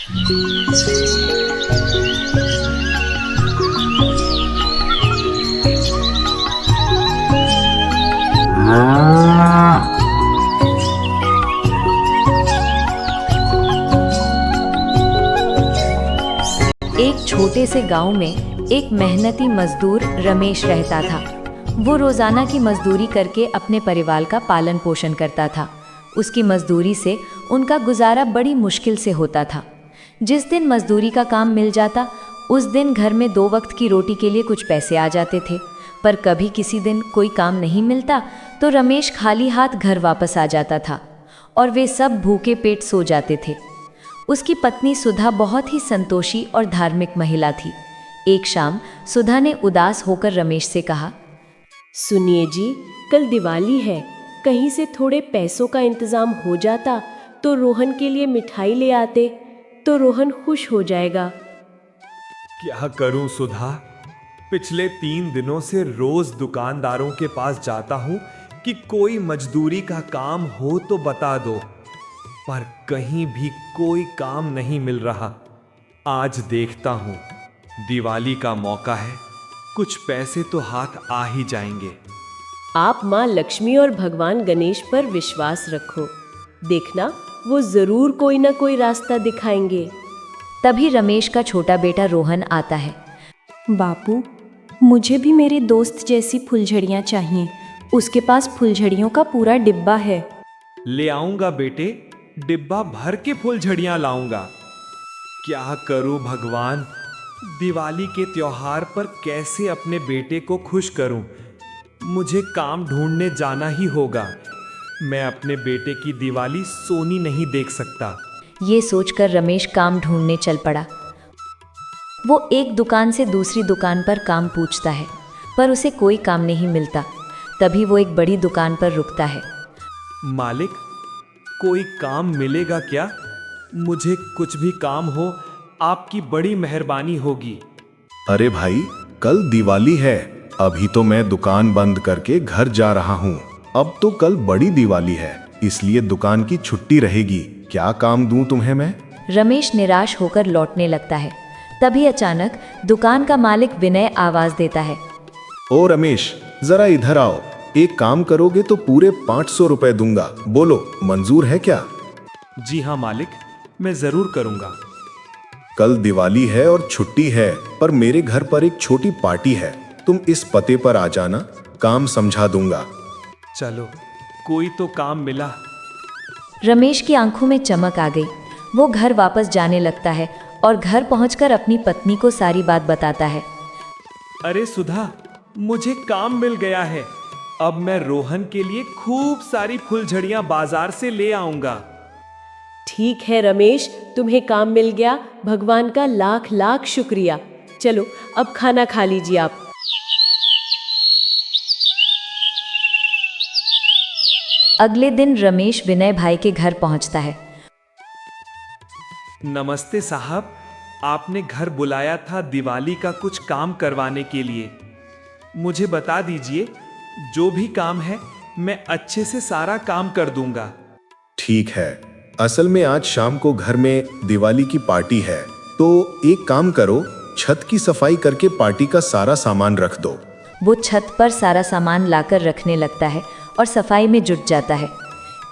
एक छोटे से गांव में एक मेहनती मजदूर रमेश रहता था। वो रोजाना की मजदूरी करके अपने परिवार का पालन पोषण करता था। उसकी मजदूरी से उनका गुजारा बड़ी मुश्किल से होता था। जिस दिन मजदूरी का काम मिल जाता उस दिन घर में 2 वक्त की रोटी के लिए कुछ पैसे आ जाते थे। पर कभी किसी दिन कोई काम नहीं मिलता तो रमेश खाली हाथ घर वापस आ जाता था और वे सब भूखे पेट सो जाते थे। उसकी पत्नी सुधा बहुत ही संतोषी और धार्मिक महिला थी। एक शाम सुधा ने उदास होकर रमेश से कहा, सुनिए जी, कल दिवाली है, कहीं से थोड़े पैसों का इंतजाम हो जाता तो रोहन के लिए मिठाई ले आते तो रोहन खुश हो जाएगा। क्या करूं सुधा, पिछले 3 दिनों से रोज दुकानदारों के पास जाता हूं कि कोई मजदूरी का काम हो तो बता दो, पर कहीं भी कोई काम नहीं मिल रहा। आज देखता हूं, दिवाली का मौका है, कुछ पैसे तो हाथ आ ही जाएंगे। आप माँ लक्ष्मी और भगवान गणेश पर विश्वास रखो, देखना वो जरूर कोई ना कोई रास्ता दिखाएंगे। तभी रमेश का छोटा बेटा रोहन आता है। बापू, मुझे भी मेरे दोस्त जैसी फुलझड़ियाँ चाहिए। उसके पास फुलझड़ियों का पूरा डिब्बा है। ले आऊंगा बेटे, डिब्बा भर के फुलझड़ियां लाऊंगा। क्या करूं भगवान, दिवाली के त्योहार पर कैसे अपने बेटे को खुश करूं। मुझे काम ढूंढने जाना ही होगा। मैं अपने बेटे की दिवाली सोनी नहीं देख सकता। ये सोचकर रमेश काम ढूंढने चल पड़ा। वो एक दुकान से दूसरी दुकान पर काम पूछता है, पर उसे कोई काम नहीं मिलता। तभी वो एक बड़ी दुकान पर रुकता है। मालिक, कोई काम मिलेगा क्या? मुझे कुछ भी काम हो, आपकी बड़ी मेहरबानी होगी। अरे भाई, कल दिवाली है, अभी तो मैं दुकान बंद करके घर जा रहा हूँ। अब तो कल बड़ी दिवाली है, इसलिए दुकान की छुट्टी रहेगी। क्या काम दूं तुम्हें मैं? रमेश निराश होकर लौटने लगता है। तभी अचानक दुकान का मालिक विनय आवाज देता है, ओ रमेश, जरा इधर आओ। एक काम करोगे तो पूरे 500 रुपए दूंगा। बोलो, मंजूर है क्या? जी हाँ मालिक, मैं जरूर करूंगा। कल दिवाली है और छुट्टी है, पर मेरे घर पर एक छोटी पार्टी है। तुम इस पते पर आ जाना, काम समझा दूंगा। चलो, कोई तो काम मिला। रमेश की आंखों में चमक आ गई। वो घर वापस जाने लगता है और घर पहुंचकर अपनी पत्नी को सारी बात बताता है। अरे सुधा, मुझे काम मिल गया है। अब मैं रोहन के लिए खूब सारी फुलझड़ियां बाजार से ले आऊंगा। ठीक है रमेश, तुम्हें काम मिल गया, भगवान का लाख लाख शुक्रिया। चलो अब खाना खा लीजिए आप। अगले दिन रमेश विनय भाई के घर पहुंचता है। नमस्ते साहब, आपने घर बुलाया था दिवाली का कुछ काम करवाने के लिए। मुझे बता दीजिए, जो भी काम है मैं अच्छे से सारा काम कर दूंगा। ठीक है, असल में आज शाम को घर में दिवाली की पार्टी है, तो एक काम करो, छत की सफाई करके पार्टी का सारा सामान रख दो। वो छत पर सारा सामान लाकर रखने लगता है और सफाई में जुट जाता है।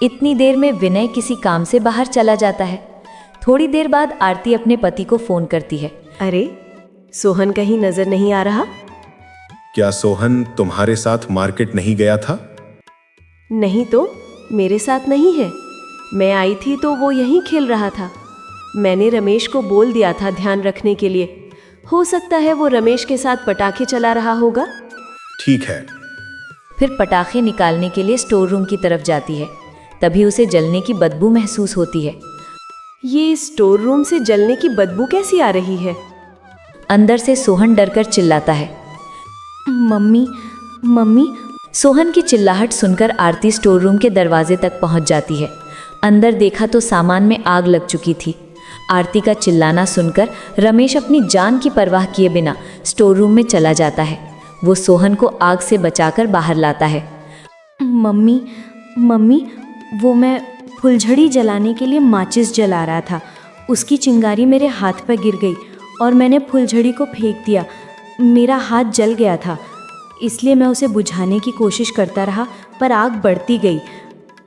इतनी देर में विनय किसी काम से बाहर चला जाता है। थोड़ी देर बाद आरती अपने पति को फोन करती है। अरे, सोहन कहीं नजर नहीं आ रहा? क्या सोहन तुम्हारे साथ मार्केट नहीं गया था? नहीं तो, मेरे साथ नहीं है। मैं आई थी तो वो यहीं खेल रहा था। मैंने रमेश को बोल दिया था ध्यान रखने के लिए। हो सकता है वो रमेश के साथ पटाखे चला रहा होगा। ठीक है। फिर पटाखे निकालने के लिए स्टोर रूम की तरफ जाती है। तभी उसे जलने की बदबू महसूस होती है। ये स्टोर रूम से जलने की बदबू कैसी आ रही है? अंदर से सोहन डरकर चिल्लाता है, मम्मी, मम्मी। सोहन की चिल्लाहट सुनकर आरती स्टोर रूम के दरवाजे तक पहुंच जाती है। अंदर देखा तो सामान में आग लग चुकी थी। आरती का चिल्लाना सुनकर रमेश अपनी जान की परवाह किए बिना स्टोर रूम में चला जाता है। वो सोहन को आग से बचाकर बाहर लाता है। मम्मी, मम्मी, वो मैं फुलझड़ी जलाने के लिए माचिस जला रहा था उसकी चिंगारी मेरे हाथ पर गिर गई और मैंने फुलझड़ी को फेंक दिया। मेरा हाथ जल गया था, इसलिए मैं उसे बुझाने की कोशिश करता रहा, पर आग बढ़ती गई।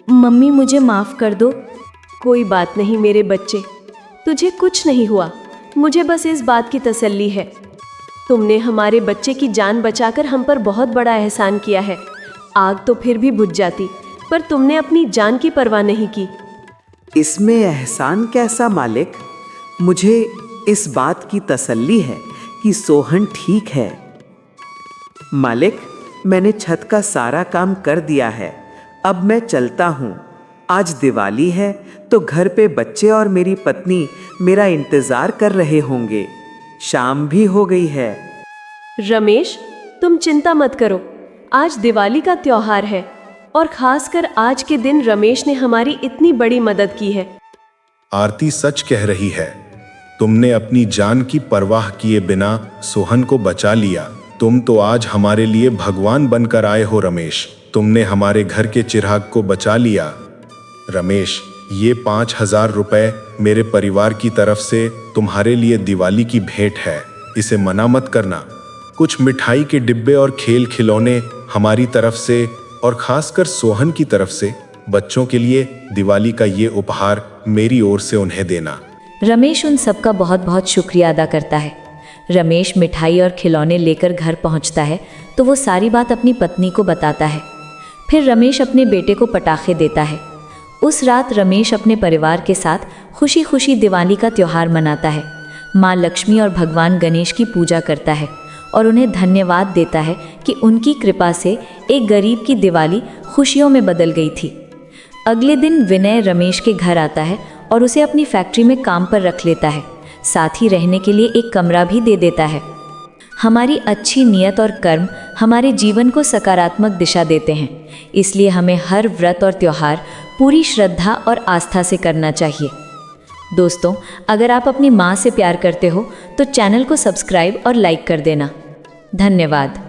मम्मी, मुझे माफ़ कर दो। कोई बात नहीं मेरे बच्चे, तुझे कुछ नहीं हुआ। मुझे बस इस बात की तसल्ली है, तुमने हमारे बच्चे की जान बचाकर हम पर बहुत बड़ा एहसान किया है। आग तो फिर भी बुझ जाती, पर तुमने अपनी जान की परवाह नहीं की। इसमें एहसान कैसा मालिक? मुझे इस बात की तसल्ली है कि सोहन ठीक है। मालिक, मैंने छत का सारा काम कर दिया है, अब मैं चलता हूँ। आज दिवाली है तो घर पे बच्चे और मेरी पत्नी मेरा इंतज़ार कर रहे होंगे। शाम भी हो गई है। रमेश, तुम चिंता मत करो, आज दिवाली का त्योहार है और खासकर आज के दिन रमेश ने हमारी इतनी बड़ी मदद की है। आरती सच कह रही है। तुमने अपनी जान की परवाह किए बिना सोहन को बचा लिया। तुम तो आज हमारे लिए भगवान बनकर आए हो रमेश। तुमने हमारे घर के चिराग को बचा लिया। रमेश, ये 5,000 रुपए मेरे परिवार की तरफ से तुम्हारे लिए दिवाली की भेंट है, इसे मना मत करना। कुछ मिठाई के डिब्बे और खेल खिलौने हमारी तरफ से और खासकर सोहन की तरफ से बच्चों के लिए दिवाली का ये उपहार मेरी ओर से उन्हें देना। रमेश उन सब का बहुत बहुत शुक्रिया अदा करता है। रमेश मिठाई और खिलौने लेकर घर पहुंचता है तो वो सारी बात अपनी पत्नी को बताता है। फिर रमेश अपने बेटे को पटाखे देता है। उस रात रमेश अपने परिवार के साथ खुशी खुशी दिवाली का त्यौहार मनाता है। माँ लक्ष्मी और भगवान गणेश की पूजा करता है और उन्हें धन्यवाद देता है कि उनकी कृपा से एक गरीब की दिवाली खुशियों में बदल गई थी। अगले दिन विनय रमेश के घर आता है और उसे अपनी फैक्ट्री में काम पर रख लेता है, साथ ही रहने के लिए एक कमरा भी दे देता है। हमारी अच्छी नीयत और कर्म हमारे जीवन को सकारात्मक दिशा देते हैं, इसलिए हमें हर व्रत और त्यौहार पूरी श्रद्धा और आस्था से करना चाहिए। दोस्तों, अगर आप अपनी माँ से प्यार करते हो तो चैनल को सब्सक्राइब और लाइक कर देना। धन्यवाद।